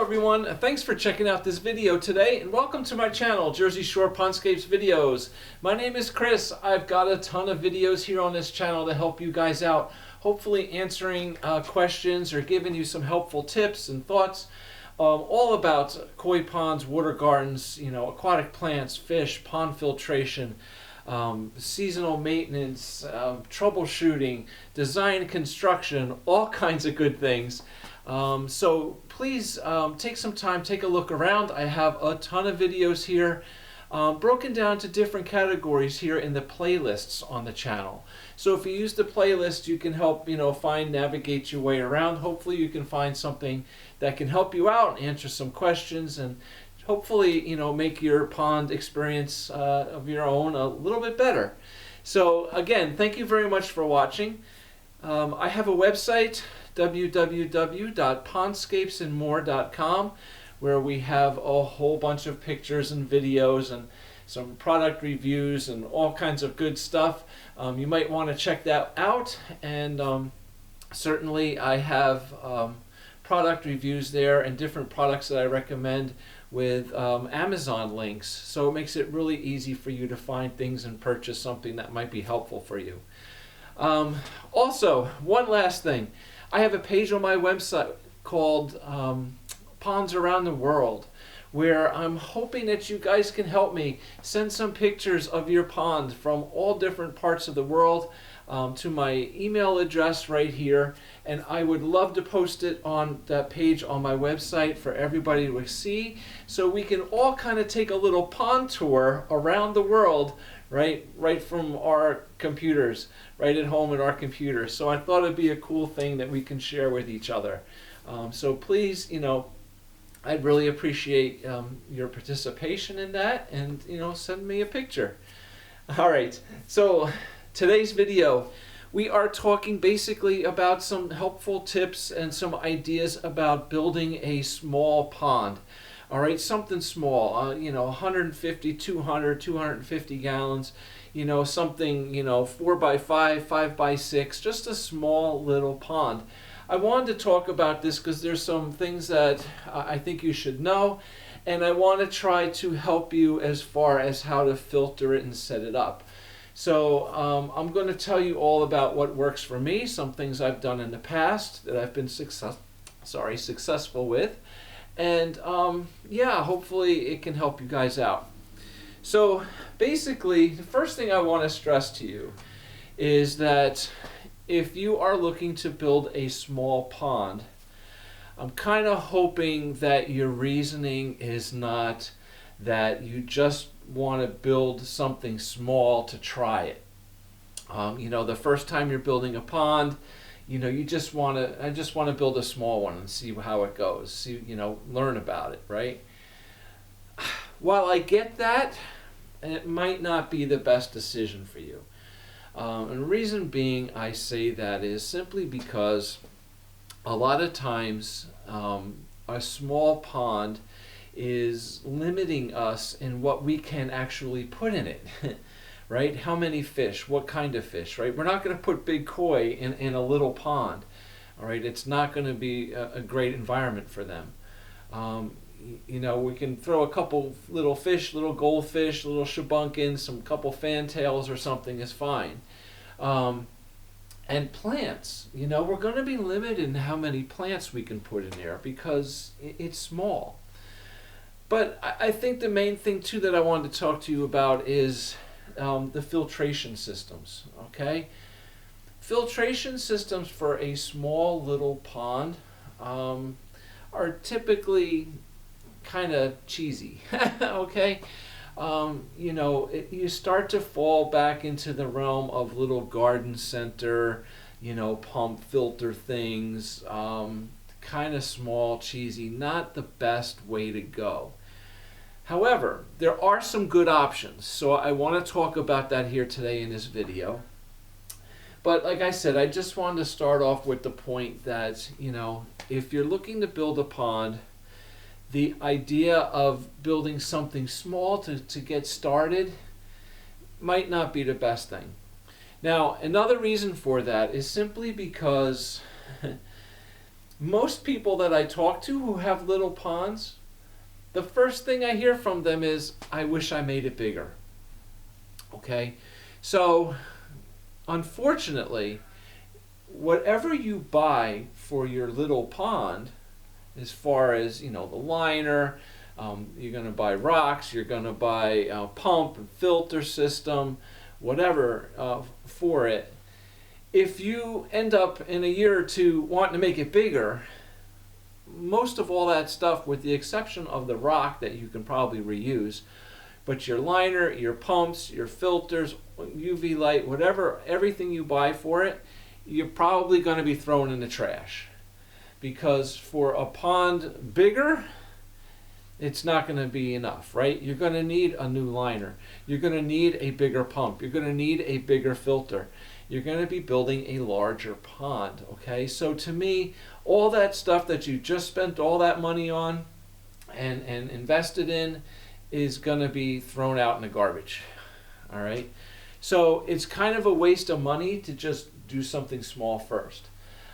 everyone, thanks for checking out this video today and welcome to my channel, Jersey Shore Pondscapes Videos. My name is Chris. I've got a ton of videos here on this channel to help you guys out, hopefully answering questions or giving you some helpful tips and thoughts all about koi ponds, water gardens, aquatic plants, fish, pond filtration, seasonal maintenance, troubleshooting, design, construction, all kinds of good things. So please take some time, take a look around. I have a ton of videos here broken down to different categories here in the playlists on the channel. So if you use the playlist, you can help navigate your way around. Hopefully you can find something that can help you out, answer some questions, and hopefully make your pond experience of your own a little bit better. So again, thank you very much for watching. I have a website, www.pondscapesandmore.com, where we have a whole bunch of pictures and videos and some product reviews and all kinds of good stuff. You might want to check that out, and certainly I have product reviews there and different products that I recommend with Amazon links, so it makes it really easy for you to find things and purchase something that might be helpful for you. Also, one last thing. I have a page on my website called Ponds Around the World, where I'm hoping that you guys can help me send some pictures of your pond from all different parts of the world to my email address right here, and I would love to post it on that page on my website for everybody to see, so we can all kind of take a little pond tour around the world right from our computers, right at home at our computers. So I thought it'd be a cool thing that we can share with each other. So please, I'd really appreciate your participation in that, and send me a picture. All right, so today's video, we are talking basically about some helpful tips and some ideas about building a small pond. All right, something small, 150, 200, 250 gallons, something, 4 by 5, 5 by 6, just a small little pond. I wanted to talk about this because there's some things that I think you should know, and I want to try to help you as far as how to filter it and set it up. So I'm going to tell you all about what works for me, some things I've done in the past that I've been successful with. And yeah, hopefully it can help you guys out. So basically, the first thing I want to stress to you is that if you are looking to build a small pond, I'm kind of hoping that your reasoning is not that you just want to build something small to try it. The first time you're building a pond, I just want to build a small one and see how it goes. See, learn about it, right? While I get that, it might not be the best decision for you. And the reason being I say that is simply because a lot of times a small pond is limiting us in what we can actually put in it. Right? How many fish? What kind of fish? Right? We're not going to put big koi in a little pond. All right? It's not going to be a great environment for them. We can throw a couple little fish, little goldfish, little shabunkins, some couple fantails or something is fine. And plants, we're going to be limited in how many plants we can put in there because it's small. But I think the main thing too that I wanted to talk to you about is the filtration systems. Okay, filtration systems for a small little pond are typically kind of cheesy. Okay, you start to fall back into the realm of little garden center, pump filter things, kind of small, cheesy, not the best way to go. However, there are some good options, so I want to talk about that here today in this video. But like I said, I just wanted to start off with the point that, if you're looking to build a pond, the idea of building something small to get started might not be the best thing. Now, another reason for that is simply because Most people that I talk to who have little ponds, the first thing I hear from them is, I wish I made it bigger. Okay? So, unfortunately, whatever you buy for your little pond, as far as, the liner, you're going to buy rocks, you're going to buy a pump and filter system, whatever for it. If you end up in a year or two wanting to make it bigger, most of all that stuff, with the exception of the rock that you can probably reuse, but your liner, your pumps, your filters, UV light, whatever, everything you buy for it, you're probably going to be thrown in the trash. Because for a pond bigger, it's not going to be enough, right? You're going to need a new liner. You're going to need a bigger pump. You're going to need a bigger filter. You're going to be building a larger pond, okay? So to me, all that stuff that you just spent all that money on and invested in is going to be thrown out in the garbage, all right? So it's kind of a waste of money to just do something small first.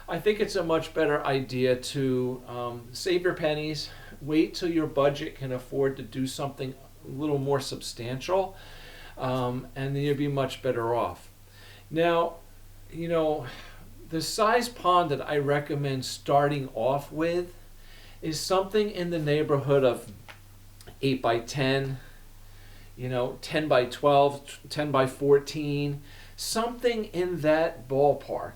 I think it's a much better idea to save your pennies, wait till your budget can afford to do something a little more substantial, and then you'll be much better off. Now, the size pond that I recommend starting off with is something in the neighborhood of 8 by 10, 10 by 12, 10 by 14, something in that ballpark.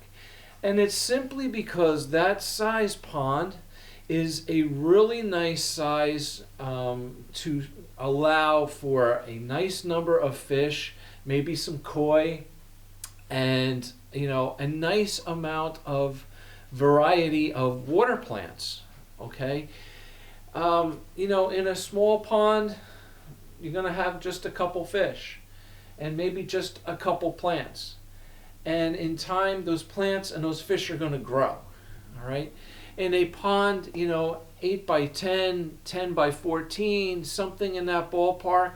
And it's simply because that size pond is a really nice size to allow for a nice number of fish, maybe some koi, and a nice amount of variety of water plants. Okay, in a small pond, you're going to have just a couple fish and maybe just a couple plants, and in time those plants and those fish are going to grow. All right, in a pond, 8 by 10, 10 by 14, something in that ballpark,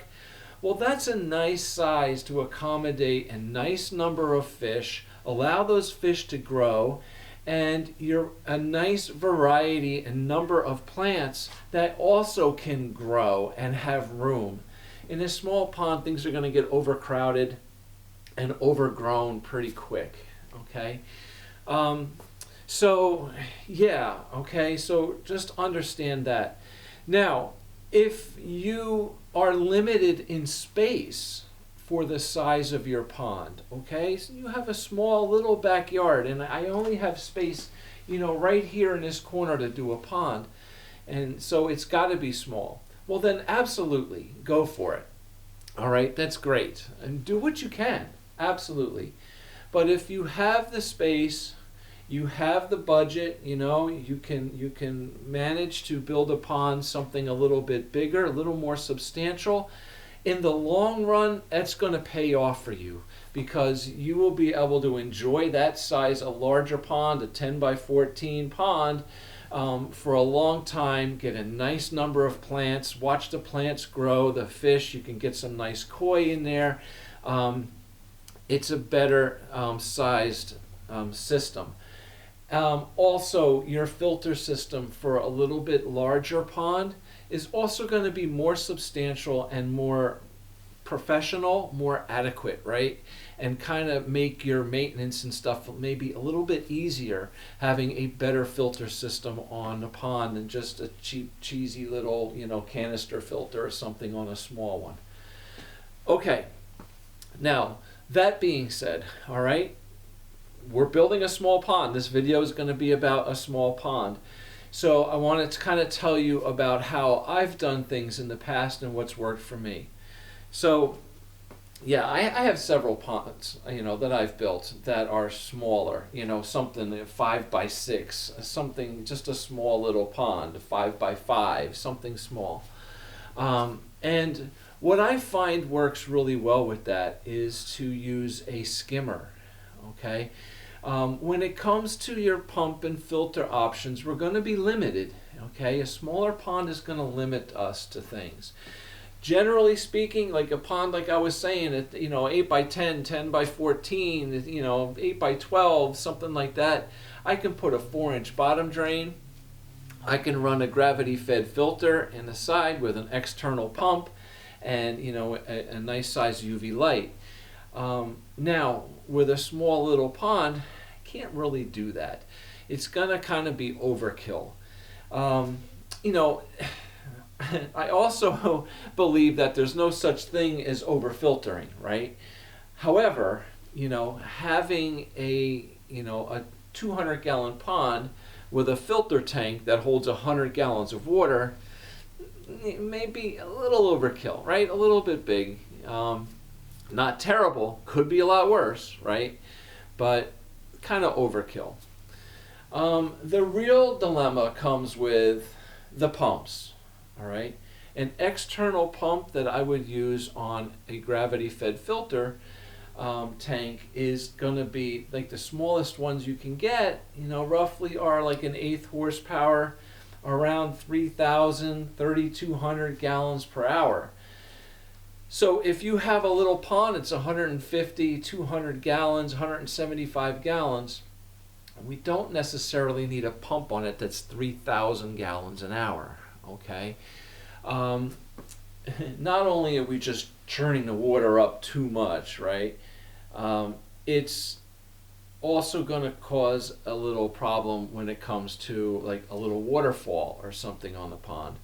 well, that's a nice size to accommodate a nice number of fish, allow those fish to grow, and a nice variety and number of plants that also can grow and have room. In a small pond, things are going to get overcrowded and overgrown pretty quick, okay? So just understand that. Now, if you are limited in space for the size of your pond, okay, so you have a small little backyard and I only have space, right here in this corner to do a pond, and so it's got to be small. Well, then absolutely go for it. All right, that's great, and do what you can, absolutely. But if you have the space, you have the budget, you can manage to build upon something a little bit bigger, a little more substantial. In the long run, that's going to pay off for you, because you will be able to enjoy that size, a larger pond, a 10 by 14 pond, for a long time, get a nice number of plants, watch the plants grow, the fish, you can get some nice koi in there. It's a better sized system. Also, your filter system for a little bit larger pond is also going to be more substantial and more professional, more adequate, right? And kind of make your maintenance and stuff maybe a little bit easier, having a better filter system on a pond than just a cheap, cheesy little, canister filter or something on a small one. Okay, now, that being said, all right, we're building a small pond. This video is going to be about a small pond. So I wanted to kind of tell you about how I've done things in the past and what's worked for me. So, yeah, I have several ponds, that I've built that are smaller, something 5 by 6, something, just a small little pond, 5 by 5, something small. And what I find works really well with that is to use a skimmer, okay? When it comes to your pump and filter options, we're going to be limited, okay? A smaller pond is going to limit us to things. Generally speaking, like a pond, like I was saying, 8 by 10, 10 by 14, 8 by 12, something like that, I can put a 4-inch bottom drain, I can run a gravity-fed filter in the side with an external pump and a nice size UV light. Now, with a small little pond, I can't really do that. It's gonna kind of be overkill. I also believe that there's no such thing as overfiltering, right? However, having a 200-gallon pond with a filter tank that holds 100 gallons of water, it may be a little overkill, right? A little bit big. Not terrible, could be a lot worse, right? But kind of overkill. The real dilemma comes with the pumps, all right? An external pump that I would use on a gravity-fed filter tank is going to be like the smallest ones you can get, roughly are like an 1/8 horsepower, around 3,000, 3,200 gallons per hour. So if you have a little pond, it's 150, 200 gallons, 175 gallons. We don't necessarily need a pump on it that's 3,000 gallons an hour, okay? Not only are we just churning the water up too much, right? It's also going to cause a little problem when it comes to like a little waterfall or something on the pond.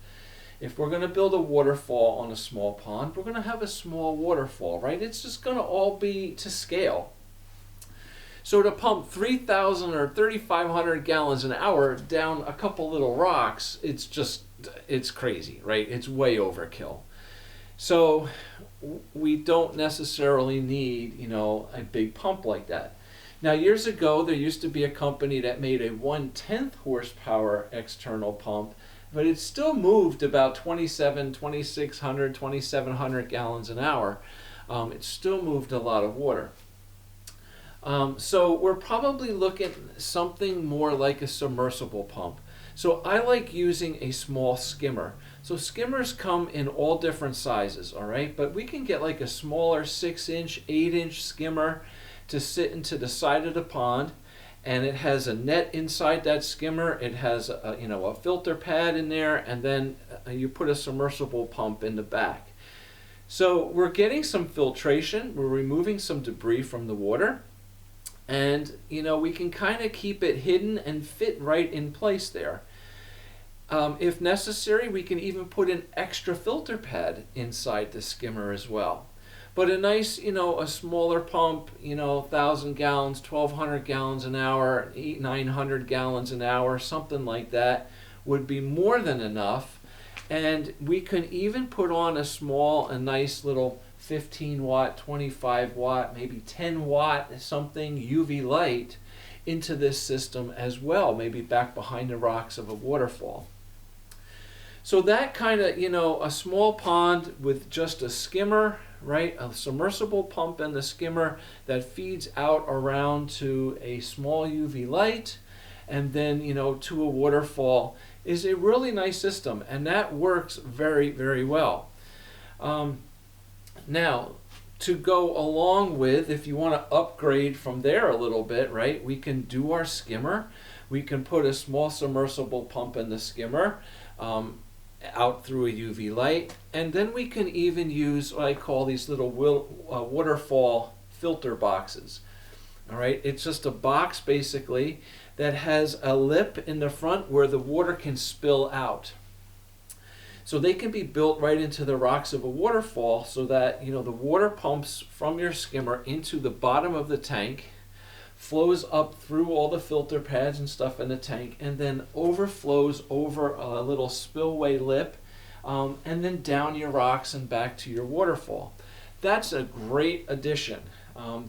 If we're going to build a waterfall on a small pond, we're going to have a small waterfall, right? It's just going to all be to scale. So to pump 3,000 or 3,500 gallons an hour down a couple little rocks, it's crazy, right? It's way overkill. So we don't necessarily need, a big pump like that. Now, years ago, there used to be a company that made a 1/10 horsepower external pump, but it still moved about 2,600, 2,700 gallons an hour. It still moved a lot of water. So we're probably looking at something more like a submersible pump. So I like using a small skimmer. So skimmers come in all different sizes, all right? But we can get like a smaller 6-inch, 8-inch skimmer to sit into the side of the pond, and it has a net inside that skimmer. It has a filter pad in there, and then you put a submersible pump in the back. So we're getting some filtration. We're removing some debris from the water. And we can kind of keep it hidden and fit right in place there. If necessary, we can even put an extra filter pad inside the skimmer as well. But a nice, a smaller pump, 1,000 gallons, 1,200 gallons an hour, 900 gallons an hour, something like that would be more than enough. And we can even put on a nice little 15 watt, 25 watt, maybe 10 watt something UV light into this system as well, maybe back behind the rocks of a waterfall. So that kind of, a small pond with just a skimmer, right? A submersible pump and the skimmer that feeds out around to a small UV light and then, to a waterfall is a really nice system, and that works very, very well. Now, to go along with, if you want to upgrade from there a little bit, right, we can do our skimmer. We can put a small submersible pump in the skimmer out through a UV light, and then we can even use what I call these little waterfall filter boxes. All right, it's just a box basically that has a lip in the front where the water can spill out. So they can be built right into the rocks of a waterfall so that the water pumps from your skimmer into the bottom of the tank, flows up through all the filter pads and stuff in the tank, and then overflows over a little spillway lip, and then down your rocks and back to your waterfall. That's a great addition.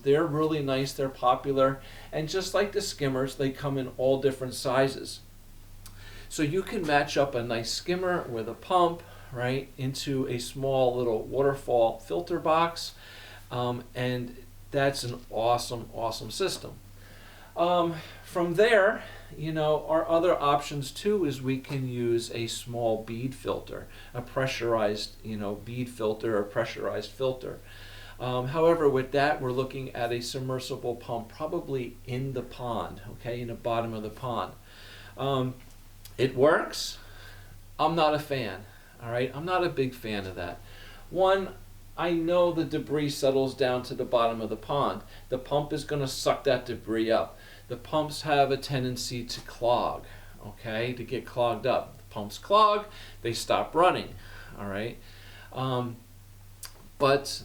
They're really nice, they're popular, and just like the skimmers, they come in all different sizes. So you can match up a nice skimmer with a pump, right, into a small little waterfall filter box, and that's an awesome, awesome system. From there, our other options too is we can use a small bead filter, a pressurized, bead filter or pressurized filter. However, with that, we're looking at a submersible pump probably in the pond, okay, in the bottom of the pond. It works. I'm not a fan. All right, I'm not a big fan of that. One, I know the debris settles down to the bottom of the pond. The pump is going to suck that debris up. The pumps have a tendency to clog, okay, to get clogged up. The pumps clog, they stop running, all right. But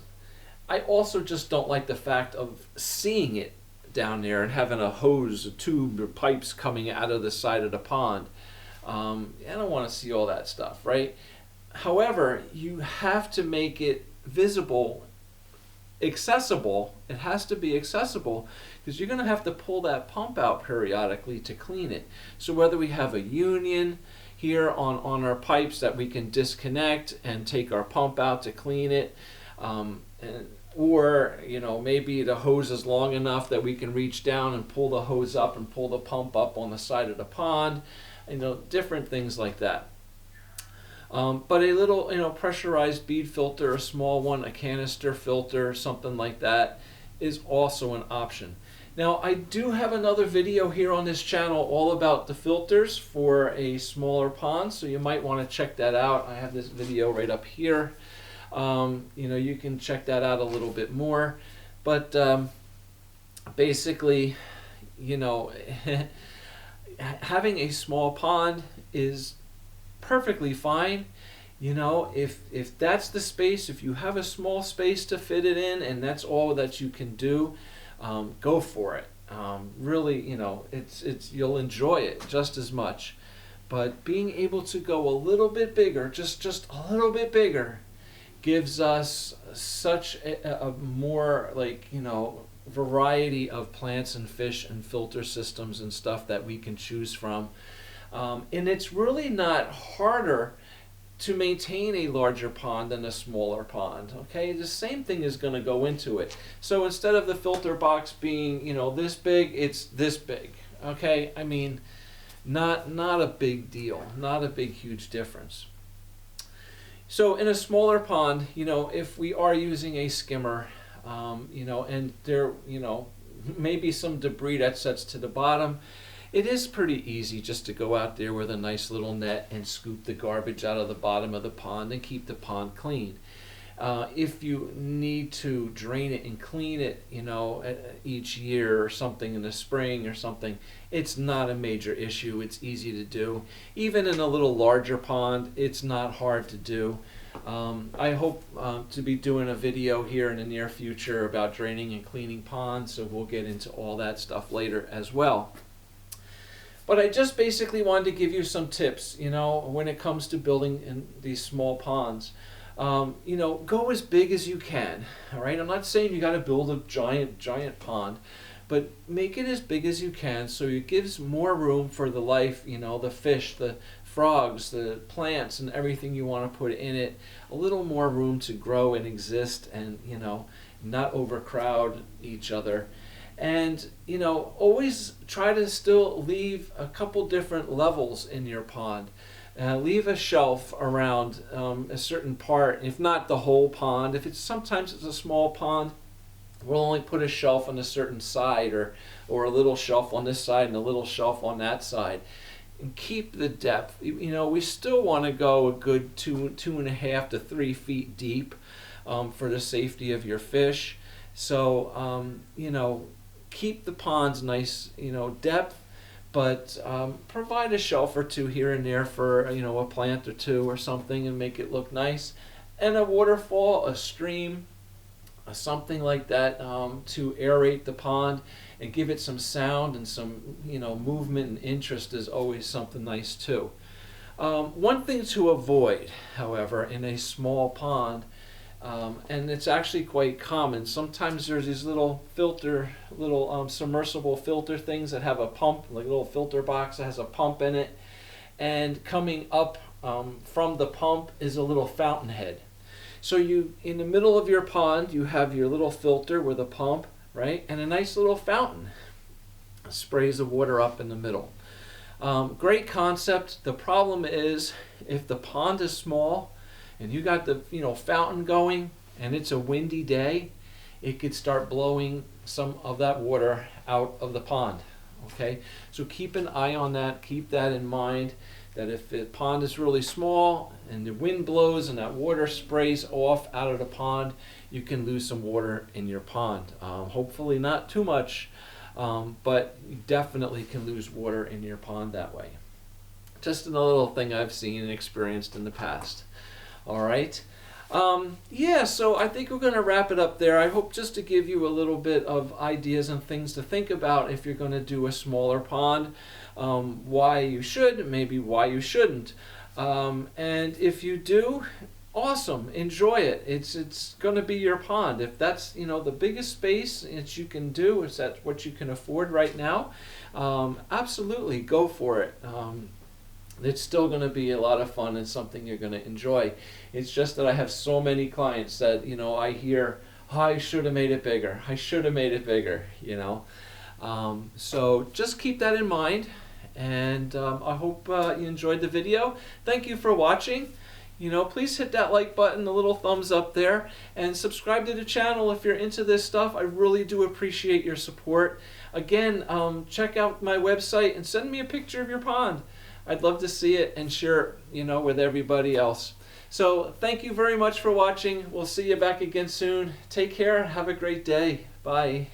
I also just don't like the fact of seeing it down there and having a hose, a tube, or pipes coming out of the side of the pond. I don't want to see all that stuff, right? However, you have to make it visible, accessible. It has to be accessible because you're going to have to pull that pump out periodically to clean it. So whether we have a union here on our pipes that we can disconnect and take our pump out to clean it, or maybe the hose is long enough that we can reach down and pull the hose up and pull the pump up on the side of the pond, different things like that. But a little pressurized bead filter, a small one, a canister filter, something like that is also an option. Now I do have another video here on this channel all about the filters for a smaller pond, so you might want to check that out. I have this video right up here. You can check that out a little bit more, but basically, having a small pond is perfectly fine. If that's the space, if you have a small space to fit it in and that's all that you can do, go for it. Really, it's you'll enjoy it just as much. But being able to go a little bit bigger, just a little bit bigger, gives us such a more variety of plants and fish and filter systems and stuff that we can choose from. And it's really not harder to maintain a larger pond than a smaller pond. Okay, the same thing is going to go into it. So instead of the filter box being this big, it's this big. Okay, I mean, not a big deal, not a big huge difference. So in a smaller pond, if we are using a skimmer, and there, maybe some debris that sets to the bottom, it is pretty easy just to go out there with a nice little net and scoop the garbage out of the bottom of the pond and keep the pond clean. If you need to drain it and clean it, each year or something in the spring or something, it's not a major issue. It's easy to do. Even in a little larger pond, it's not hard to do. I hope to be doing a video here in the near future about draining and cleaning ponds, so we'll get into all that stuff later as well. But I just basically wanted to give you some tips, when it comes to building in these small ponds. Go as big as you can. All right, I'm not saying you got to build a giant pond, but make it as big as you can so it gives more room for the life, the fish, the frogs, the plants, and everything you want to put in it. A little more room to grow and exist, and not overcrowd each other. And always try to still leave a couple different levels in your pond. Leave a shelf around a certain part, if not the whole pond. Sometimes it's a small pond, we'll only put a shelf on a certain side, or a little shelf on this side and a little shelf on that side. And keep the depth. We still want to go a good 2.5 to 3 feet deep for the safety of your fish. So keep the ponds nice, depth. But provide a shelf or two here and there for a plant or two or something, and make it look nice. And a waterfall, a stream, something like that to aerate the pond and give it some sound and some movement and interest is always something nice too. One thing to avoid, however, in a small pond, and it's actually quite common. Sometimes there's these little submersible filter things that have a pump, like a little filter box that has a pump in it. And coming up from the pump is a little fountain head. So in the middle of your pond, you have your little filter with a pump, right? And a nice little fountain sprays the water up in the middle. Great concept. The problem is if the pond is small, and you got the fountain going and it's a windy day, it could start blowing some of that water out of the pond. Okay, so keep an eye on that, keep that in mind. that if the pond is really small and the wind blows and that water sprays off out of the pond, you can lose some water in your pond. Hopefully not too much, but you definitely can lose water in your pond that way. Just a little thing I've seen and experienced in the past. All right. Yeah, so I think we're going to wrap it up there. I hope just to give you a little bit of ideas and things to think about if you're going to do a smaller pond, why you should, maybe why you shouldn't. And if you do, awesome, enjoy it. It's going to be your pond. If that's, the biggest space that you can do, is that what you can afford right now, absolutely go for it. It's still going to be a lot of fun and something you're going to enjoy. It's just that I have so many clients that, I hear, oh, I should have made it bigger. I should have made it bigger, So just keep that in mind. And I hope you enjoyed the video. Thank you for watching. Please hit that like button, the little thumbs up there, and subscribe to the channel if you're into this stuff. I really do appreciate your support. Again, check out my website and send me a picture of your pond. I'd love to see it and share it, with everybody else. So thank you very much for watching. We'll see you back again soon. Take care. Have a great day. Bye.